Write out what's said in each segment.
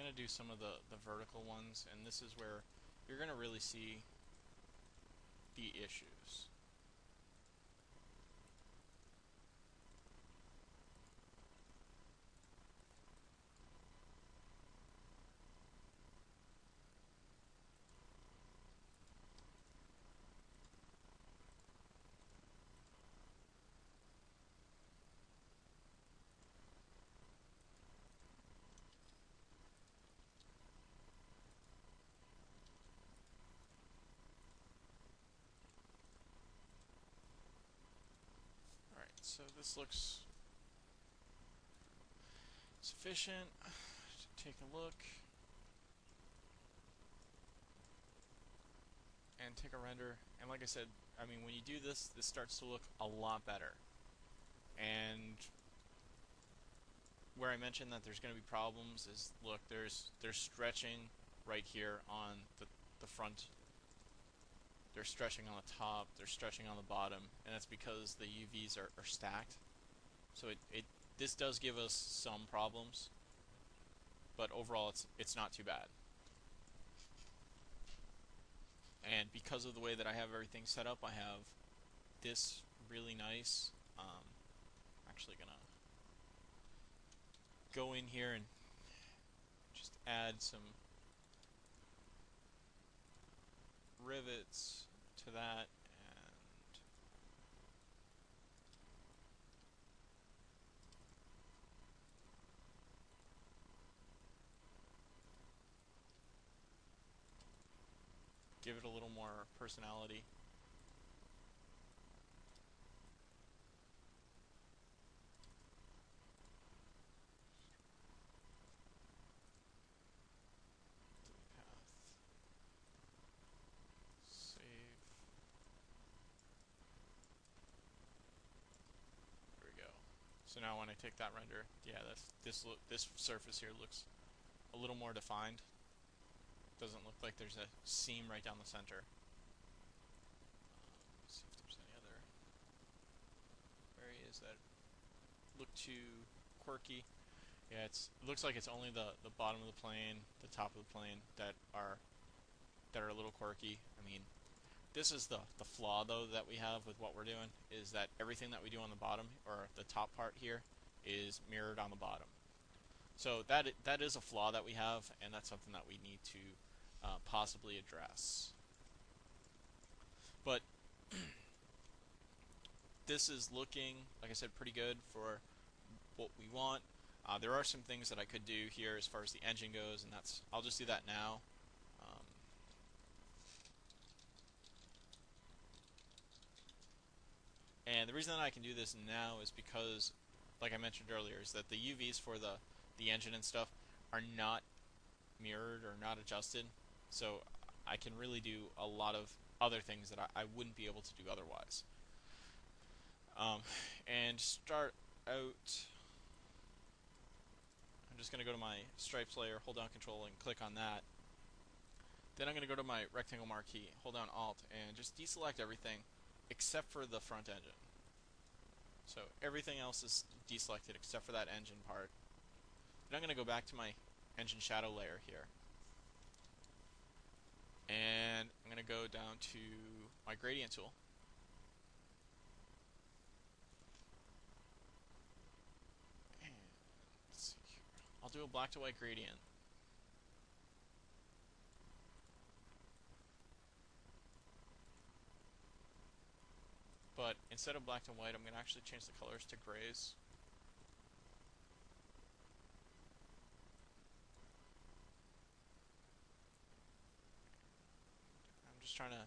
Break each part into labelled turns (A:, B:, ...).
A: going to do some of the vertical ones, and this is where you're going to really see the issues. Alright, so this looks sufficient. Take a look and take a render. And like I said, I mean, when you do this, this starts to look a lot better. And where I mentioned that there's going to be problems is, look, there's stretching right here on the front. They're stretching on the top, they're stretching on the bottom, and that's because the UVs are stacked. So this does give us some problems, but overall it's not too bad. And because of the way that I have everything set up, I have this really nice. I'm actually gonna go in here and just add some rivets to that, and give it a little more personality. Path. Save. There we go. So now when I take that render, yeah, this surface here looks a little more defined. Doesn't look like there's a seam right down the center. Let's see if there's any other areas that look too quirky. Yeah, it looks like it's only the bottom of the plane, the top of the plane that are a little quirky. I mean, this is the flaw though that we have with what we're doing, is that everything that we do on the bottom or the top part here is mirrored on the bottom. So that is a flaw that we have, and that's something that we need to possibly address. But this is looking, like I said, pretty good for what we want. There are some things that I could do here as far as the engine goes, and I'll just do that now. Um, and the reason that I can do this now is because, like I mentioned earlier, is that the UVs for the engine and stuff are not mirrored or not adjusted. So I can really do a lot of other things that I wouldn't be able to do otherwise. And start out, I'm just going to go to my stripes layer, hold down control and click on that. Then I'm going to go to my rectangle marquee, hold down alt, and just deselect everything except for the front engine. So everything else is deselected except for that engine part. Then I'm going to go back to my engine shadow layer here. And I'm going to go down to my gradient tool. And let's see here. I'll do a black to white gradient. But instead of black to white, I'm going to actually change the colors to grays. I'm just trying to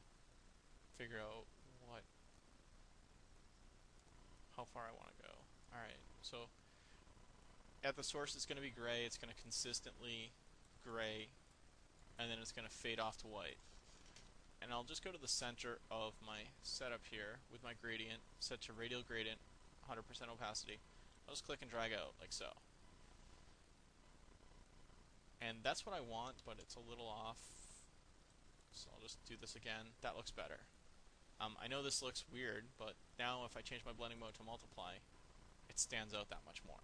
A: figure out how far I want to go. Alright, so at the source it's going to be gray, it's going to consistently gray, and then it's going to fade off to white. And I'll just go to the center of my setup here with my gradient set to radial gradient, 100% opacity. I'll just click and drag out like so. And that's what I want, but it's a little off. So I'll just do this again. That looks better. I know this looks weird, but now if I change my blending mode to multiply, it stands out that much more.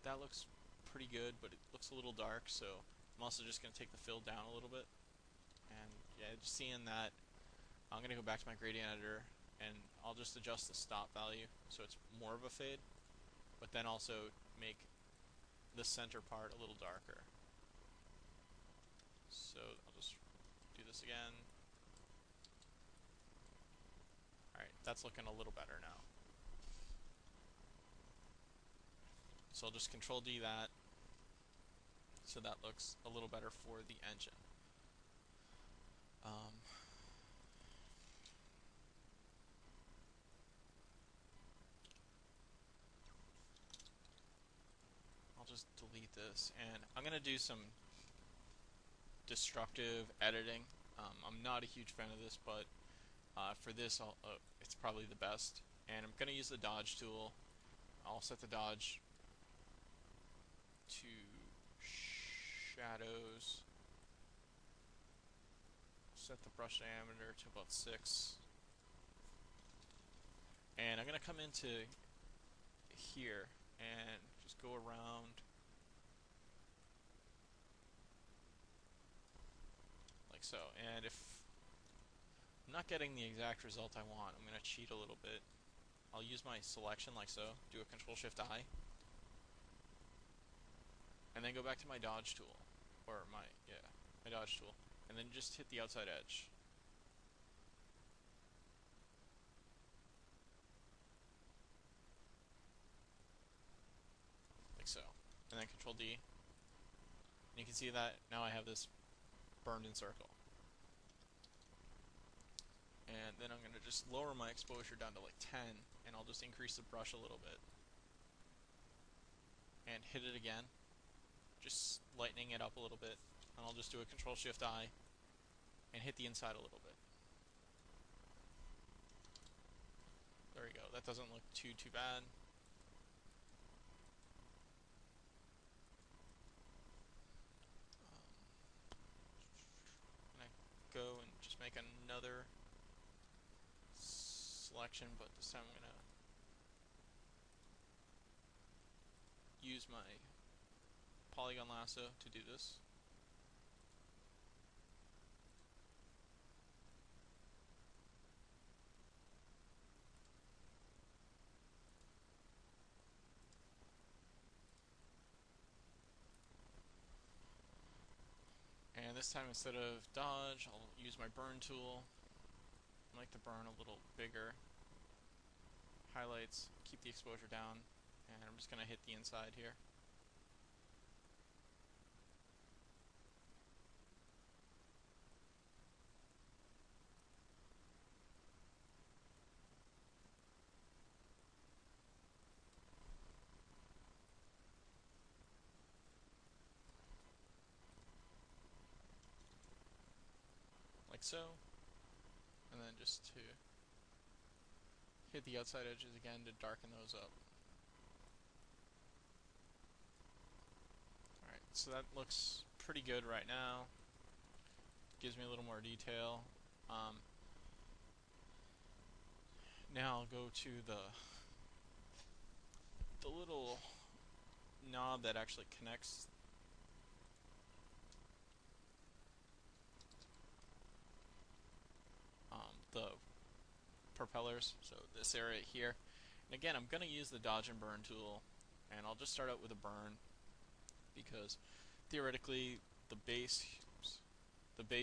A: That looks pretty good, but it looks a little dark, so I'm also just going to take the fill down a little bit. And yeah, just seeing that, I'm going to go back to my gradient editor, and I'll just adjust the stop value so it's more of a fade, but then also make the center part a little darker. So I'll just do this again. Alright, that's looking a little better now. So I'll just Control D that, so that looks a little better for the engine. I'll just delete this, and I'm going to do some destructive editing. I'm not a huge fan of this, but for this, it's probably the best. And I'm going to use the dodge tool. I'll set the dodge to shadows. Set the brush diameter to about 6. And I'm going to come into here and just go around like so. And if I'm not getting the exact result I want, I'm going to cheat a little bit. I'll use my selection like so, do a Control-Shift-I, and then go back to my dodge tool, or my dodge tool, and then just hit the outside edge. Like so. And then Control D. And you can see that now I have this burned in circle. And then I'm going to just lower my exposure down to like 10, and I'll just increase the brush a little bit. And hit it again, just lightening it up a little bit. And I'll just do a Control-Shift-I and hit the inside a little bit. There we go. That doesn't look too bad. I'm going to go and just make another selection, but this time I'm going to use my polygon lasso to do this. And this time, instead of dodge, I'll use my burn tool. I like the burn a little bigger. Highlights, keep the exposure down, and I'm just going to hit the inside here. Like so. And then just to hit the outside edges again to darken those up. Alright, so that looks pretty good right now. Gives me a little more detail. Now I'll go to the little knob that actually connects the propellers, so this area here. And again, I'm going to use the dodge and burn tool, and I'll just start out with a burn, because theoretically the base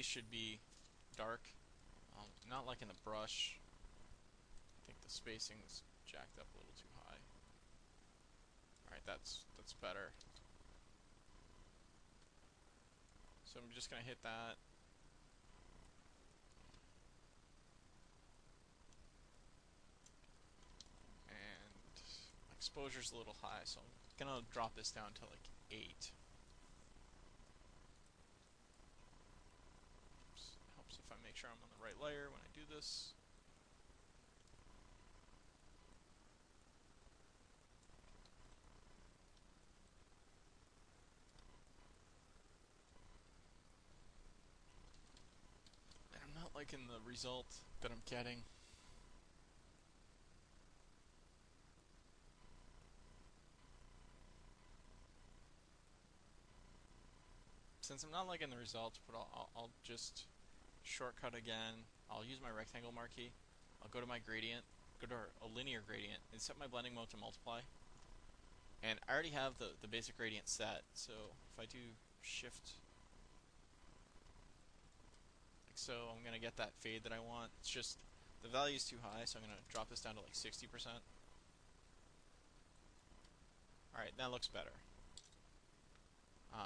A: should be dark, not like in the brush. I think the spacing's jacked up a little too high. Alright, that's better. So I'm just going to hit that. And exposure's a little high, so I'm going to drop this down to like 8. Helps if I make sure I'm on the right layer when I do this. And I'm not liking the result that I'm getting. since I'm not liking the results, but I'll just shortcut again. I'll use my rectangle marquee. I'll go to my gradient, go to a linear gradient, and set my blending mode to multiply. And I already have the basic gradient set, so if I do shift like so, I'm going to get that fade that I want. It's just the value is too high, so I'm going to drop this down to like 60%. Alright, that looks better.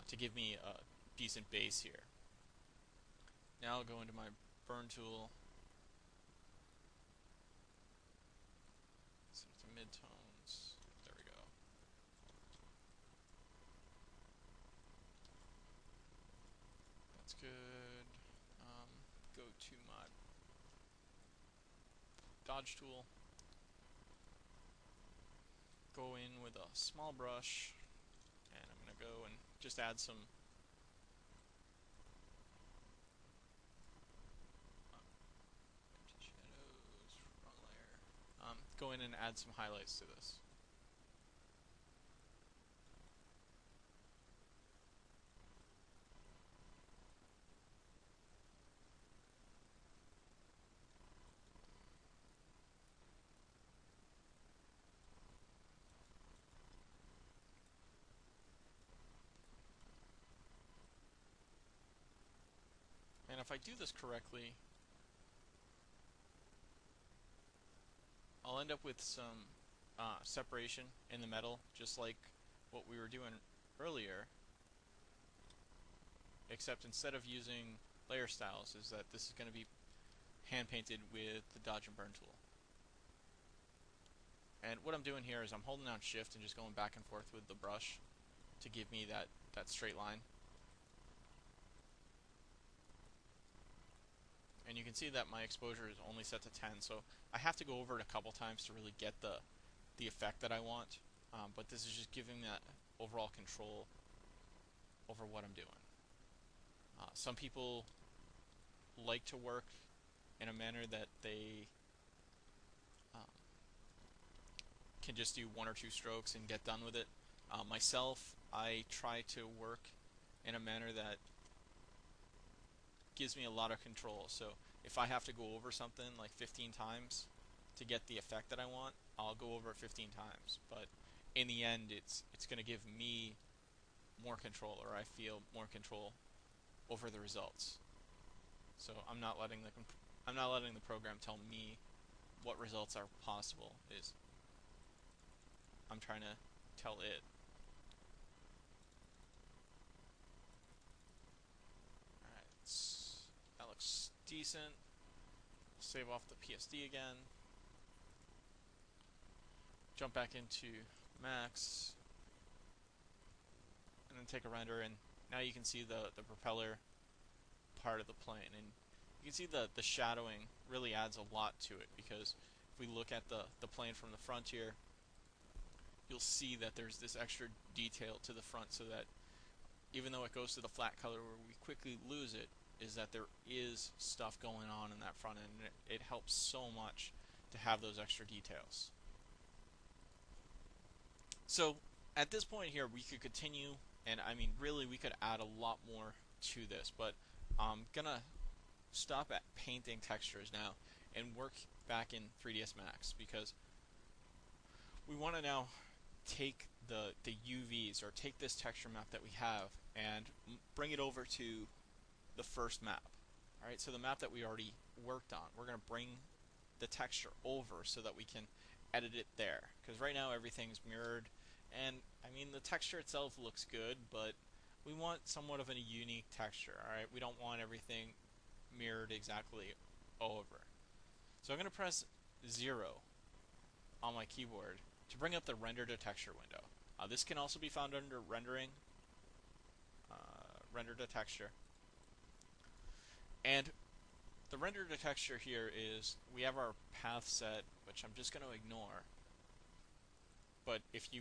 A: To give me a decent base here. Now I'll go into my burn tool, set it to midtones. There we go. That's good. Go to my dodge tool. Go in with a small brush, and I'm going to go and just add some empty shadows, wrong layer. Go in and add some highlights to this. And if I do this correctly, I'll end up with some separation in the metal, just like what we were doing earlier, except instead of using layer styles, is that this is going to be hand painted with the dodge and burn tool. And what I'm doing here is I'm holding down shift and just going back and forth with the brush to give me that straight line. And you can see that my exposure is only set to 10, so I have to go over it a couple times to really get the effect that I want. But this is just giving me that overall control over what I'm doing. Some people like to work in a manner that they can just do one or two strokes and get done with it. Myself, I try to work in a manner that gives me a lot of control. So if I have to go over something like 15 times to get the effect that I want, I'll go over it 15 times. But in the end, it's going to give me more control, or I feel more control over the results. So I'm not letting the program tell me what results are possible. I'm trying to tell it. Alright, that looks decent. Save off the PSD again. Jump back into Max, and then take a render, and now you can see the propeller part of the plane, and you can see the shadowing really adds a lot to it, because if we look at the plane from the front here, you'll see that there's this extra detail to the front, so that even though it goes to the flat color where we quickly lose it, is that there is stuff going on in that front end, and it helps so much to have those extra details. So at this point here, we could continue, and I mean, really, we could add a lot more to this, but I'm gonna stop at painting textures now and work back in 3ds Max, because we want to now take the UVs, or take this texture map that we have and bring it over to the first map. Alright, so the map that we already worked on, we're going to bring the texture over so that we can edit it there, because right now everything's mirrored, and I mean, the texture itself looks good, but we want somewhat of a unique texture. Alright, we don't want everything mirrored exactly over. So I'm going to press 0 on my keyboard to bring up the render to texture window. This can also be found under rendering, render to texture. And the render to texture here is, we have our path set, which I'm just going to ignore. But if you